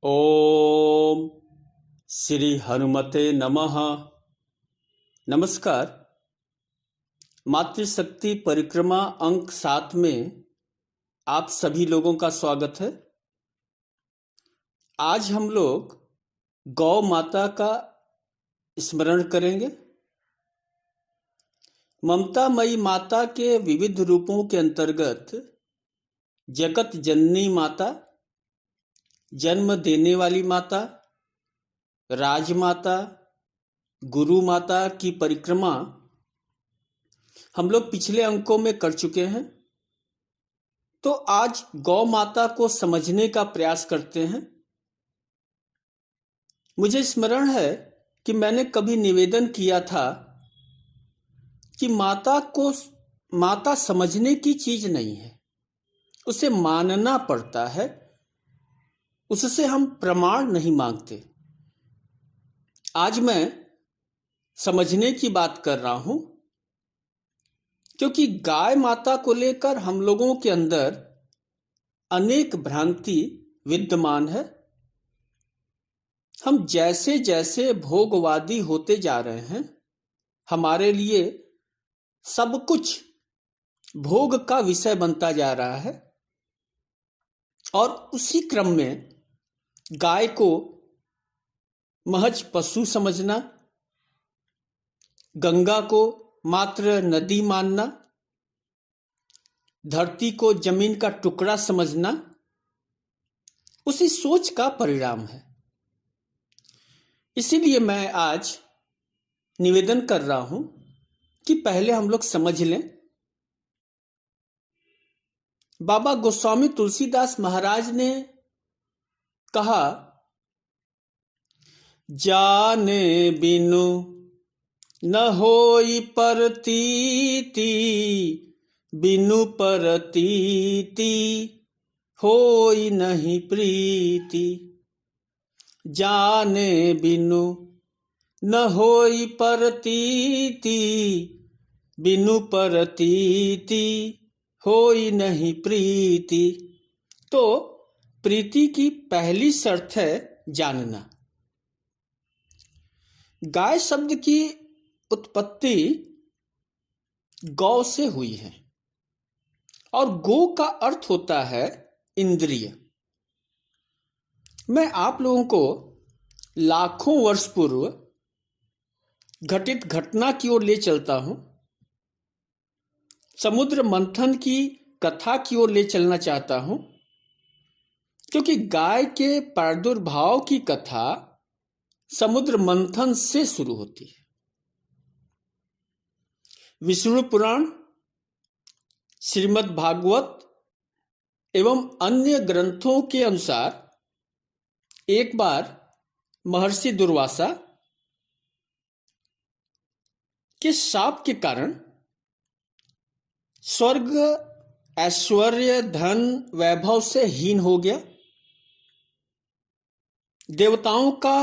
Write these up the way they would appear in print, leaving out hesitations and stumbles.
ओम श्री हनुमते नमः। नमस्कार। मातृशक्ति परिक्रमा अंक 7 में आप सभी लोगों का स्वागत है। आज हम लोग गौ माता का स्मरण करेंगे। ममतामयी माता के विविध रूपों के अंतर्गत जगत जननी माता, जन्म देने वाली माता, राजमाता, गुरु माता की परिक्रमा हम लोग पिछले अंकों में कर चुके हैं। तो आज गौ माता को समझने का प्रयास करते हैं। मुझे स्मरण है कि मैंने कभी निवेदन किया था कि माता समझने की चीज नहीं है, उसे मानना पड़ता है, उससे हम प्रमाण नहीं मांगते। आज मैं समझने की बात कर रहा हूं, क्योंकि गाय माता को लेकर हम लोगों के अंदर अनेक भ्रांति विद्यमान है। हम जैसे जैसे भोगवादी होते जा रहे हैं, हमारे लिए सब कुछ भोग का विषय बनता जा रहा है। और उसी क्रम में गाय को महज पशु समझना, गंगा को मात्र नदी मानना, धरती को जमीन का टुकड़ा समझना उसी सोच का परिणाम है। इसीलिए मैं आज निवेदन कर रहा हूं कि पहले हम लोग समझ लें। बाबा गोस्वामी तुलसीदास महाराज ने कहा, जाने बिनु न होई परतीति, बिनु परतीति होई नहीं प्रीति। जाने बिनु न होई परतीति, बिनु परतीति होई नहीं प्रीति। तो प्रीति की पहली शर्त है जानना। गाय शब्द की उत्पत्ति गौ से हुई है और गो का अर्थ होता है इंद्रिय। मैं आप लोगों को लाखों वर्ष पूर्व घटित घटना की ओर ले चलता हूं। समुद्र मंथन की कथा की ओर ले चलना चाहता हूं, क्योंकि गाय के प्रादुर्भाव की कथा समुद्र मंथन से शुरू होती है। विष्णु पुराण, श्रीमद् भागवत एवं अन्य ग्रंथों के अनुसार एक बार महर्षि दुर्वासा के शाप के कारण स्वर्ग ऐश्वर्य धन वैभव से हीन हो गया। देवताओं का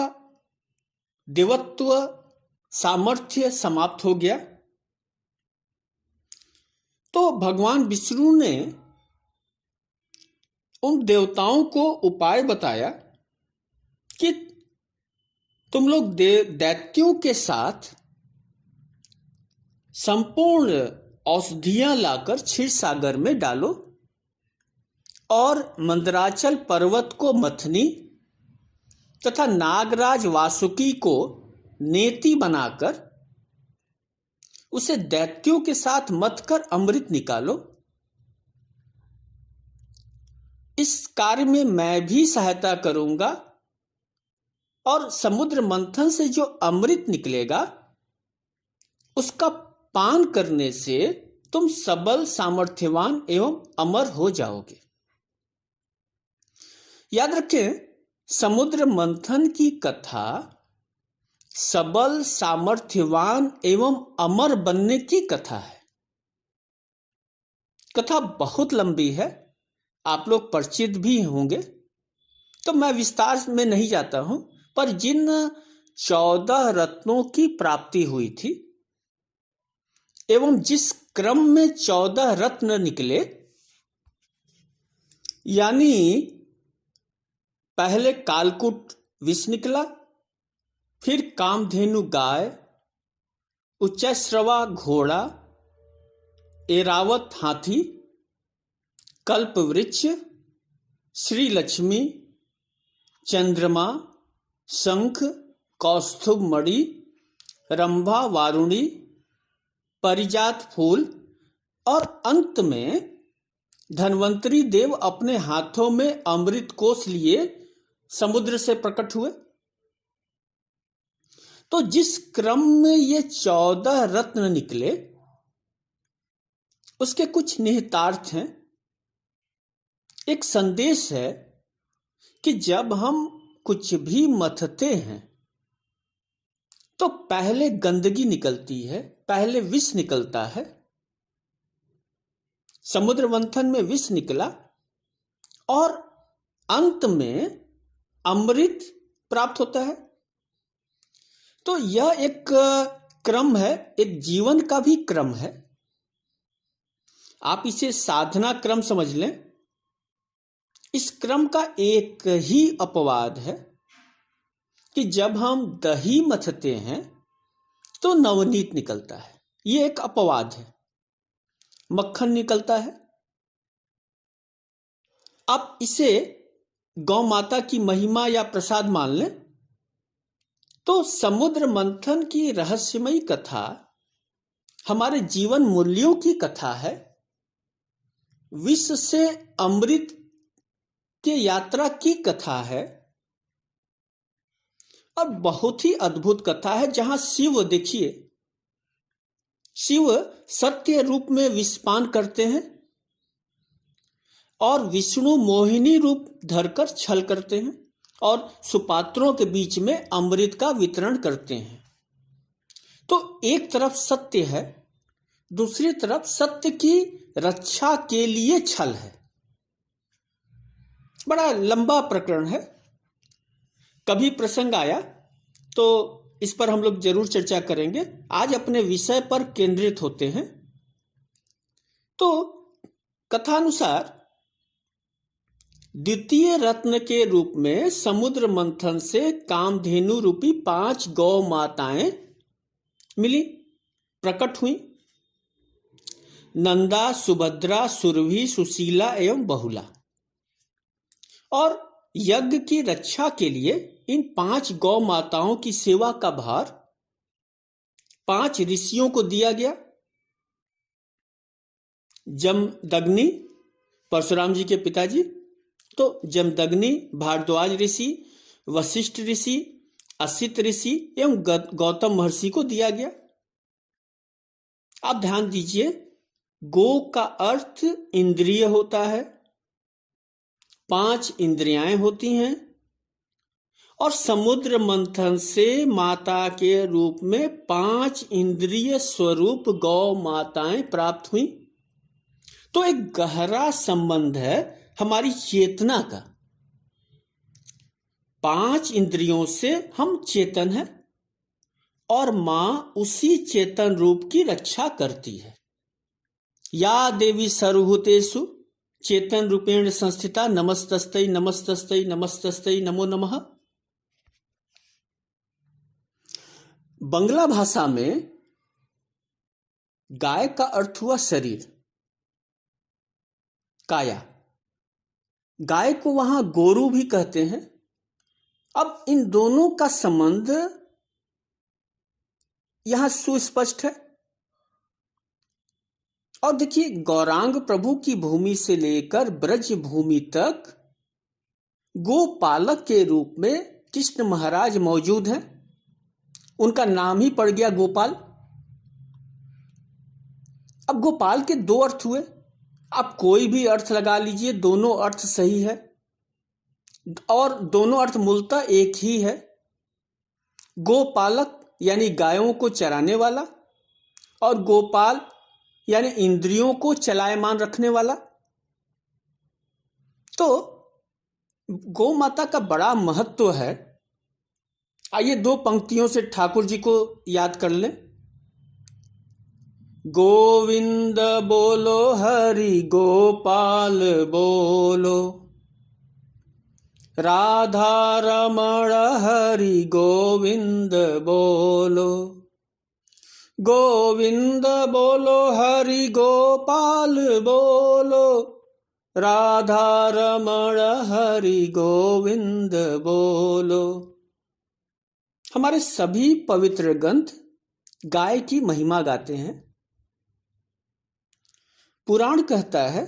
देवत्व सामर्थ्य समाप्त हो गया। तो भगवान विष्णु ने उन देवताओं को उपाय बताया कि तुम लोग दैत्यों के साथ संपूर्ण औषधियां लाकर क्षीर सागर में डालो और मंदराचल पर्वत को मथनी तथा नागराज वासुकी को नेति बनाकर उसे दैत्यों के साथ मथकर अमृत निकालो। इस कार्य में मैं भी सहायता करूंगा और समुद्र मंथन से जो अमृत निकलेगा उसका पान करने से तुम सबल, सामर्थ्यवान एवं अमर हो जाओगे। याद रखें, समुद्र मंथन की कथा सबल, सामर्थ्यवान एवं अमर बनने की कथा है। कथा बहुत लंबी है, आप लोग परिचित भी होंगे, तो मैं विस्तार में नहीं जाता हूं। पर जिन 14 रत्नों की प्राप्ति हुई थी एवं जिस क्रम में 14 रत्न निकले, यानी पहले कालकूट विष निकला, फिर कामधेनु गाय, उच्चैश्रवा घोड़ा, एरावत हाथी, कल्प वृक्ष, श्री लक्ष्मी, चंद्रमा, शंख, कौस्तुभ मणि, रंभा वारुणी, परिजात फूल और अंत में धन्वंतरी देव अपने हाथों में अमृत कोष लिए समुद्र से प्रकट हुए। तो जिस क्रम में ये 14 रत्न निकले उसके कुछ निहितार्थ हैं। एक संदेश है कि जब हम कुछ भी मथते हैं तो पहले गंदगी निकलती है, पहले विष निकलता है। समुद्र मंथन में विष निकला और अंत में अमृत प्राप्त होता है। तो यह एक क्रम है, एक जीवन का भी क्रम है। आप इसे साधना क्रम समझ लें। इस क्रम का एक ही अपवाद है कि जब हम दही मथते हैं तो नवनीत निकलता है, ये एक अपवाद है। मक्खन निकलता है। आप इसे गौ माता की महिमा या प्रसाद मान लें तो समुद्र मंथन की रहस्यमयी कथा हमारे जीवन मूल्यों की कथा है। विष से अमृत के यात्रा की कथा है और बहुत ही अद्भुत कथा है जहां शिव, देखिए, शिव सत्य रूप में विषपान करते हैं और विष्णु मोहिनी रूप धरकर छल करते हैं और सुपात्रों के बीच में अमृत का वितरण करते हैं। तो एक तरफ सत्य है, दूसरी तरफ सत्य की रक्षा के लिए छल है। बड़ा लंबा प्रकरण है, कभी प्रसंग आया तो इस पर हम लोग जरूर चर्चा करेंगे। आज अपने विषय पर केंद्रित होते हैं। तो कथानुसार द्वितीय रत्न के रूप में समुद्र मंथन से कामधेनु रूपी 5 गौ माताएं मिली, प्रकट हुई। नंदा, सुभद्रा, सुरभि, सुशीला एवं बहुला। और यज्ञ की रक्षा के लिए इन 5 गौ माताओं की सेवा का भार 5 ऋषियों को दिया गया। जमदग्नि, परशुराम जी के पिताजी, तो जमदग्नि, भारद्वाज ऋषि, वशिष्ठ ऋषि, असित ऋषि एवं गौतम महर्षि को दिया गया। आप ध्यान दीजिए, गो का अर्थ इंद्रिय होता है, 5 इंद्रियाएं होती हैं और समुद्र मंथन से माता के रूप में 5 इंद्रिय स्वरूप गौ माताएं प्राप्त हुई। तो एक गहरा संबंध है हमारी चेतना का। 5 इंद्रियों से हम चेतन हैं और मां उसी चेतन रूप की रक्षा करती है। या देवी सर्वभूतेषु चेतन रूपेण संस्थिता नमस्तस्तै नमस्तस्तै नमस्तस्तै नमो नमः। बंगला भाषा में गाय का अर्थ हुआ शरीर, काया। गाय को वहां गोरु भी कहते हैं। अब इन दोनों का संबंध यहां सुस्पष्ट है। और देखिए, गौरांग प्रभु की भूमि से लेकर ब्रज भूमि तक गोपालक के रूप में कृष्ण महाराज मौजूद हैं। उनका नाम ही पड़ गया गोपाल। अब गोपाल के 2 अर्थ हुए। आप कोई भी अर्थ लगा लीजिए, दोनों अर्थ सही है और दोनों अर्थ मूलतः एक ही है। गोपालक यानी गायों को चराने वाला और गोपाल यानी इंद्रियों को चलायमान रखने वाला। तो गौ माता का बड़ा महत्व है। आइए 2 पंक्तियों से ठाकुर जी को याद कर लें। गोविंद बोलो, हरि गोपाल बोलो, राधा रमण हरि गोविंद बोलो, गोविंद बोलो हरि गोपाल बोलो, राधा रमण हरि गोविंद बोलो। हमारे सभी पवित्र ग्रंथ गाय की महिमा गाते हैं। पुराण कहता है,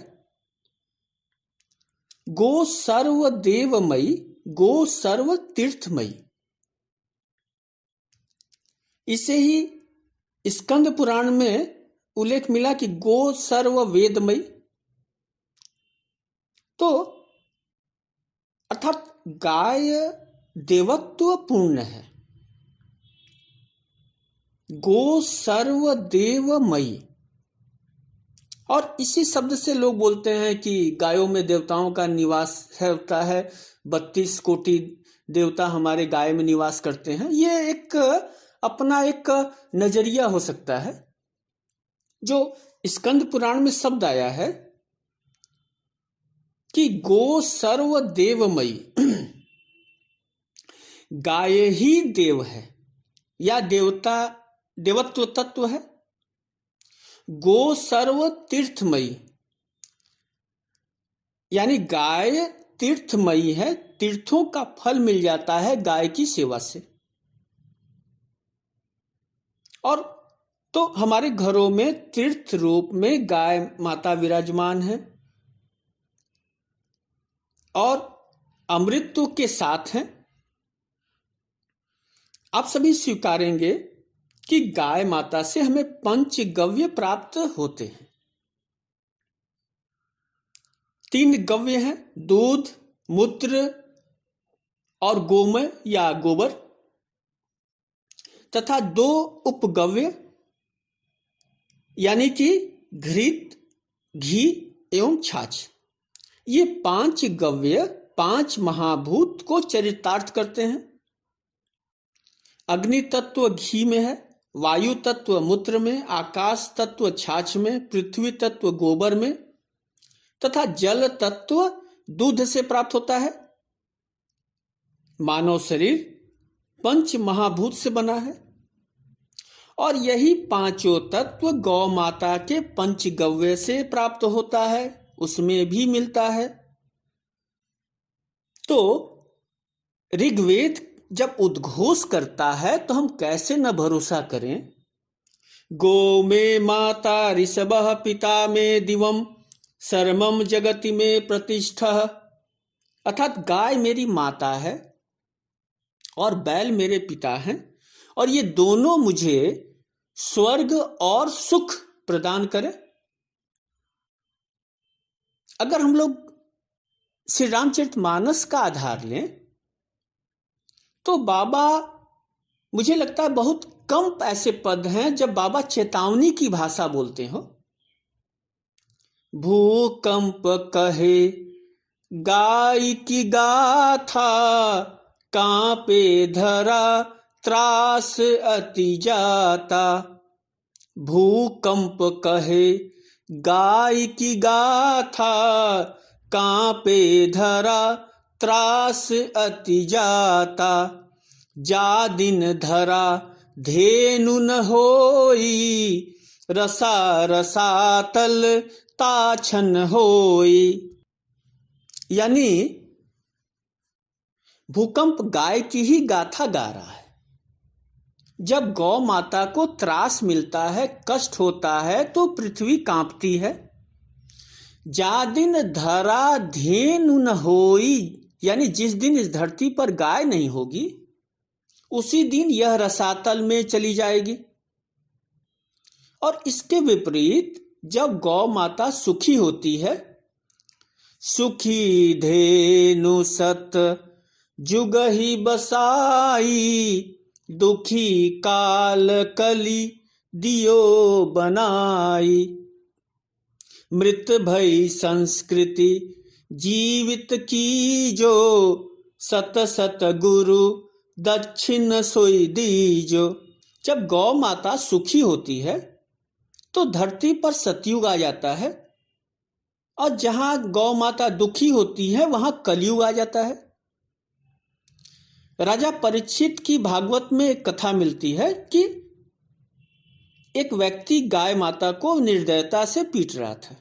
गो सर्व देवमयी, गो सर्व तीर्थमयी। इसे ही स्कंद पुराण में उल्लेख मिला कि गो सर्व वेदमयी। तो अर्थात गाय देवत्व पूर्ण है। गो सर्व देवमयी, और इसी शब्द से लोग बोलते हैं कि गायों में देवताओं का निवास होता है। 32 कोटि देवता हमारे गाय में निवास करते हैं। ये एक अपना एक नजरिया हो सकता है। जो स्कंद पुराण में शब्द आया है कि गो सर्व देवमयी, गाय ही देव है या देवत्व तत्व है। गो सर्व तीर्थमयी, यानी गाय तीर्थमयी है। तीर्थों का फल मिल जाता है गाय की सेवा से। और तो हमारे घरों में तीर्थ रूप में गाय माता विराजमान है और अमृतत्व के साथ हैं। आप सभी स्वीकारेंगे कि गाय माता से हमें पंचगव्य प्राप्त होते हैं। 3 गव्य हैं, दूध, मूत्र और गोमय या गोबर, तथा 2 उपगव्य यानी कि घृत, घी एवं छाछ। ये 5 गव्य 5 महाभूत को चरितार्थ करते हैं। अग्नि तत्व घी में है, वायु तत्व मूत्र में, आकाश तत्व छाछ में, पृथ्वी तत्व गोबर में, तथा जल तत्व दूध से प्राप्त होता है। मानव शरीर 5 महाभूत से बना है और यही 5 तत्व गौ माता के पंचगव्य से प्राप्त होता है, उसमें भी मिलता है। तो ऋग्वेद जब उद्घोष करता है तो हम कैसे न भरोसा करें। गो में माता ऋषभः पिता में दिवम सर्वम जगति में प्रतिष्ठा। अर्थात गाय मेरी माता है और बैल मेरे पिता हैं, और ये दोनों मुझे स्वर्ग और सुख प्रदान करें। अगर हम लोग श्री रामचरितमानस का आधार लें तो बाबा, मुझे लगता है बहुत कम ऐसे पद हैं जब बाबा चेतावनी की भाषा बोलते हो। भूकंप कहे गाय की गाथा, कांपे धरा त्रास अति जाता। भूकंप कहे गाय की गाथा, कांपे धरा त्रास अति जाता। जा दिन धरा धेनु न होई, रसा रसातल ताछन होई। यानी भूकंप गाय की ही गाथा गा रहा है। जब गौ माता को त्रास मिलता है, कष्ट होता है, तो पृथ्वी कांपती है। जा दिन धरा धेनु न होई, यानी जिस दिन इस धरती पर गाय नहीं होगी उसी दिन यह रसातल में चली जाएगी। और इसके विपरीत जब गौ माता सुखी होती है, सुखी धेनु सत जुग ही बसाई, दुखी काल कली दियो बनाई। मृत भई संस्कृति जीवित की जो, सत सत गुरु दक्षिण सोई दीजो। जब गौ माता सुखी होती है तो धरती पर सतयुग आ जाता है, और जहां गौ माता दुखी होती है वहां कलयुग आ जाता है। राजा परीक्षित की भागवत में एक कथा मिलती है कि एक व्यक्ति गाय माता को निर्दयता से पीट रहा था।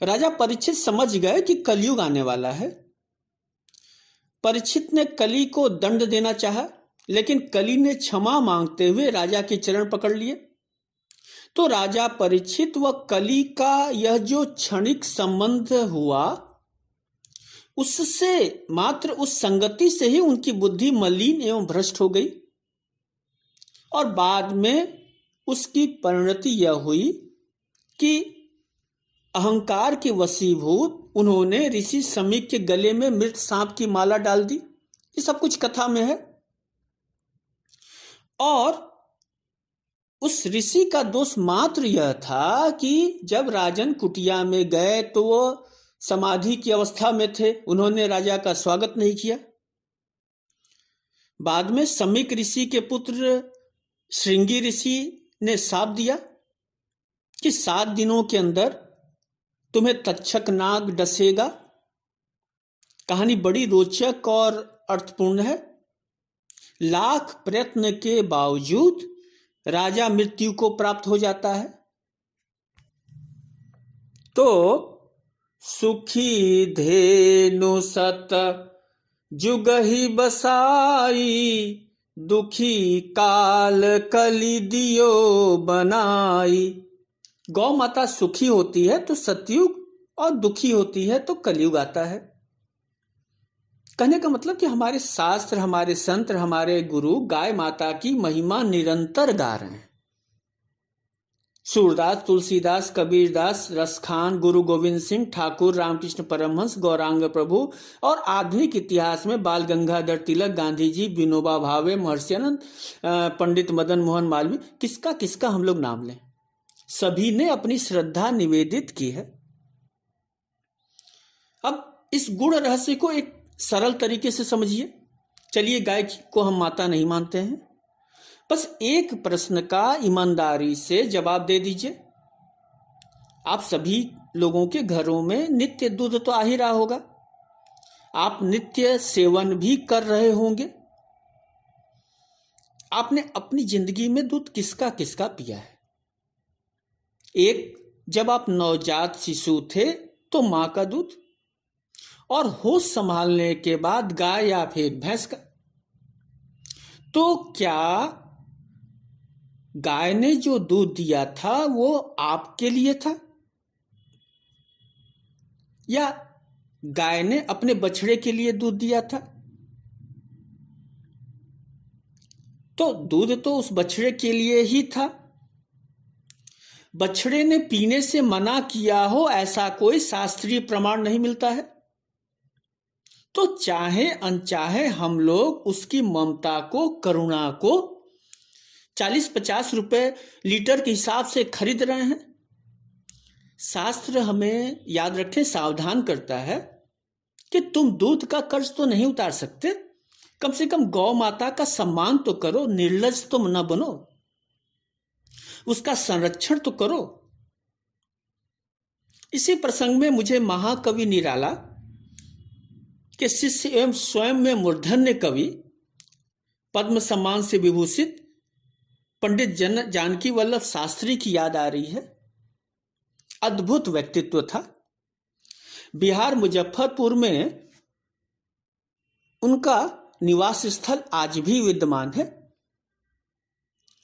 राजा परीक्षित समझ गए कि कलयुग आने वाला है। परीक्षित ने कली को दंड देना चाहा, लेकिन कली ने क्षमा मांगते हुए राजा के चरण पकड़ लिए। तो राजा परीक्षित व कली का यह जो क्षणिक संबंध हुआ, उससे मात्र उस संगति से ही उनकी बुद्धि मलिन एवं भ्रष्ट हो गई और बाद में उसकी परिणति यह हुई कि अहंकार के वशीभूत उन्होंने ऋषि समीक के गले में मृत सांप की माला डाल दी। ये सब कुछ कथा में है। और उस ऋषि का दोष मात्र यह था कि जब राजन कुटिया में गए तो वो समाधि की अवस्था में थे, उन्होंने राजा का स्वागत नहीं किया। बाद में समीक ऋषि के पुत्र श्रृंगी ऋषि ने शाप दिया कि 7 दिनों के अंदर तुम्हें तक्षक नाग डसेगा। कहानी बड़ी रोचक और अर्थपूर्ण है। लाख प्रयत्न के बावजूद राजा मृत्यु को प्राप्त हो जाता है। तो सुखी धेनु सत जुग ही बसाई, दुखी काल कली दियो बनाई। गौ माता सुखी होती है तो सतयुग, और दुखी होती है तो कलयुग आता है। कहने का मतलब कि हमारे शास्त्र, हमारे संत, हमारे गुरु गाय माता की महिमा निरंतर गा रहे हैं। सूरदास, तुलसीदास, कबीरदास, रसखान, गुरु गोविंद सिंह, ठाकुर, रामकृष्ण परमहंस, गौरांग प्रभु और आधुनिक इतिहास में बाल गंगाधर तिलक, गांधी जी, विनोबा भावे, महर्षि आनंद, पंडित मदन मोहन मालवीय, किसका किसका हम लोग नाम लें, सभी ने अपनी श्रद्धा निवेदित की है। अब इस गुण रहस्य को एक सरल तरीके से समझिए। चलिए, गाय को हम माता नहीं मानते हैं, बस एक प्रश्न का ईमानदारी से जवाब दे दीजिए। आप सभी लोगों के घरों में नित्य दूध तो आ ही रहा होगा, आप नित्य सेवन भी कर रहे होंगे। आपने अपनी जिंदगी में दूध किसका किसका पिया है? एक, जब आप नवजात शिशु थे तो मां का दूध, और होश संभालने के बाद गाय या फिर भैंस का। तो क्या गाय ने जो दूध दिया था वो आपके लिए था, या गाय ने अपने बछड़े के लिए दूध दिया था? तो दूध तो उस बछड़े के लिए ही था। बछड़े ने पीने से मना किया हो ऐसा कोई शास्त्रीय प्रमाण नहीं मिलता है। तो चाहे अनचाहे हम लोग उसकी ममता को, करुणा को 40-50 रुपए लीटर के हिसाब से खरीद रहे हैं। शास्त्र हमें याद रखें, सावधान करता है कि तुम दूध का कर्ज तो नहीं उतार सकते, कम से कम गौ माता का सम्मान तो करो, निर्लज तो न बनो, उसका संरक्षण तो करो। इसी प्रसंग में मुझे महाकवि निराला के शिष्य एवं स्वयं में मूर्धन्य कवि, पद्म सम्मान से विभूषित पंडित जानकी वल्लभ शास्त्री की याद आ रही है। अद्भुत व्यक्तित्व था। बिहार मुजफ्फरपुर में उनका निवास स्थल आज भी विद्यमान है।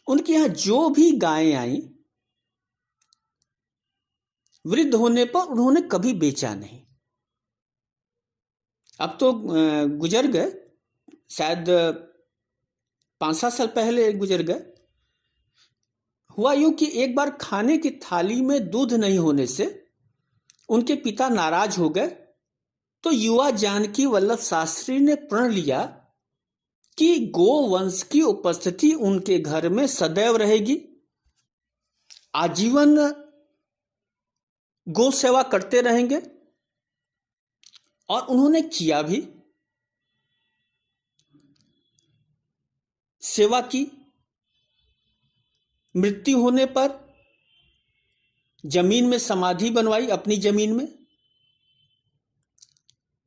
उनके यहां जो भी गायें आई, वृद्ध होने पर उन्होंने कभी बेचा नहीं। अब तो गुजर गए, शायद 5-7 साल पहले गुजर गए। हुआ यूं कि एक बार खाने की थाली में दूध नहीं होने से उनके पिता नाराज हो गए। तो युवा जानकी वल्लभ शास्त्री ने प्रण लिया कि गोवंश की उपस्थिति उनके घर में सदैव रहेगी, आजीवन गो सेवा करते रहेंगे। और उन्होंने किया भी, सेवा की। मृत्यु होने पर जमीन में समाधि बनवाई, अपनी जमीन में।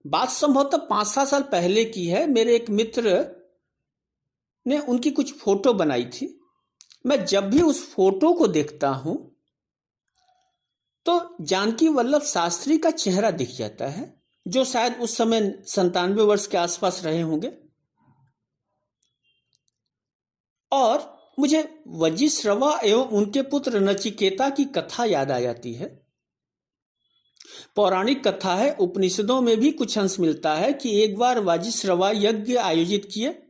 बात संभवतः 5-7 साल पहले की है। मेरे एक मित्र ने उनकी कुछ फोटो बनाई थी। मैं जब भी उस फोटो को देखता हूं तो जानकी वल्लभ शास्त्री का चेहरा दिख जाता है, जो शायद उस समय 97 वर्ष के आसपास रहे होंगे। और मुझे वजिश्रवा एवं उनके पुत्र नचिकेता की कथा याद आ जाती है। पौराणिक कथा है, उपनिषदों में भी कुछ अंश मिलता है कि एक बार वजिश्रवा यज्ञ आयोजित किए।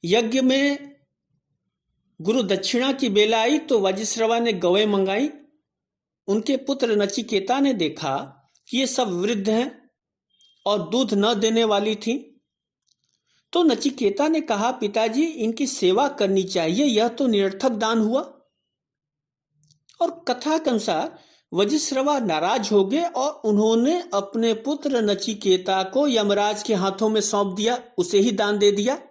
यज्ञ में गुरु दक्षिणा की बेला आई तो वजिश्रवा ने गौएं मंगाई। उनके पुत्र नचिकेता ने देखा कि ये सब वृद्ध हैं और दूध न देने वाली थी। तो नचिकेता ने कहा, पिताजी इनकी सेवा करनी चाहिए, यह तो निरर्थक दान हुआ। और कथा के अनुसार वजिश्रवा नाराज हो गए और उन्होंने अपने पुत्र नचिकेता को यमराज के हाथों में सौंप दिया, उसे ही दान दे दिया।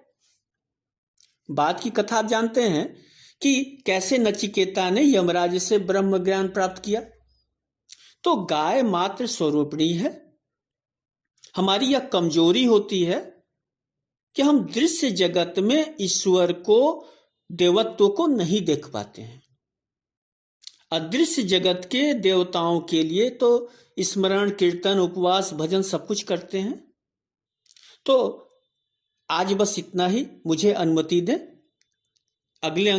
बाद की कथा आप जानते हैं कि कैसे नचिकेता ने यमराज से ब्रह्म ज्ञान प्राप्त किया। तो गाय मात्र स्वरूपिणी है। हमारी यह कमजोरी होती है कि हम दृश्य जगत में ईश्वर को, देवत्व को नहीं देख पाते हैं। अदृश्य जगत के देवताओं के लिए तो स्मरण, कीर्तन, उपवास, भजन सब कुछ करते हैं। तो आज बस इतना ही, मुझे अनुमति दें। अगले